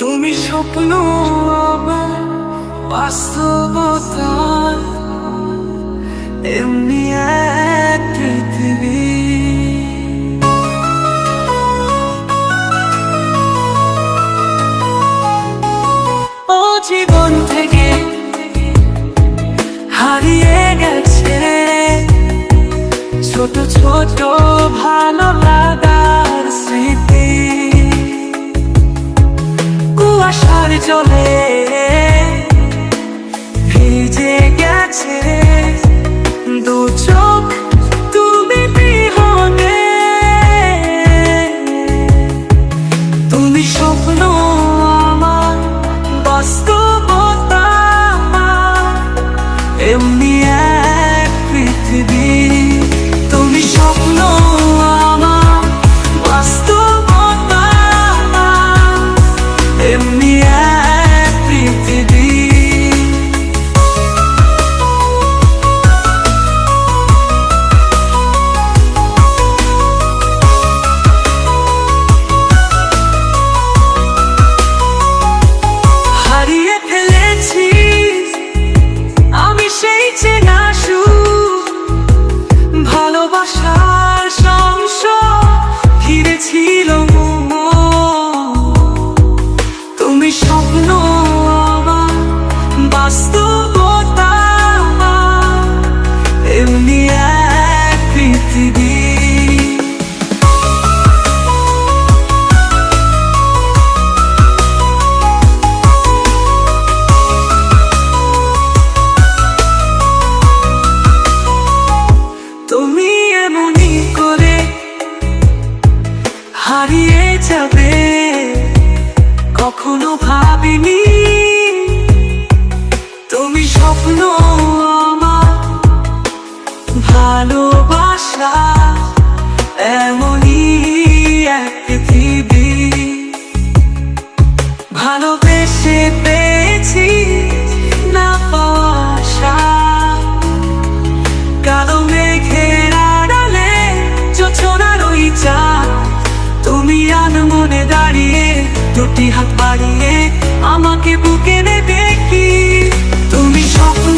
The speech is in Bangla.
তুমি স্বপ্ন আমার বাস্তবতা, এমনি এক পৃথিবী। ও জীবন থেকে হারিয়ে গেছে ছোট ছোট ভালো লাগার স্মৃতি। কুয়াশার জলে ভিজে গেছে দু চোখ তুমি বিহনে। তুমি স্বপ্ন আমার বাস্তবতা, এমনি এক পৃথিবী। তুমি স্বপ্ন আমার বাস্তবতা, এমনি এক পৃথিবী। হারিয়ে ফেলেছি আমি সেই চেনা সুর, ভালোবাসার সংসার ঘিরে ছিল তুমি স্বপ্ন আমার বাস্তবতা, এমনি এক পৃথিবী। তুমি এমনই করে হারিয়ে যাবে কখনো ভাবিনি। তুমি স্বপ্ন আমার ভালোবাসা, এমনই এক পৃথিবী। ভালোবেসে পেয়েছি না পাওয়া আশা, কালো মেঘের আড়ালে জোছনার ওই চাঁদ। তুমি আনমনে দাঁড়িয়ে দুটি হাত বাড়িয়ে আমাকে বুকে নেবে কি। তুমি স্বপ্ন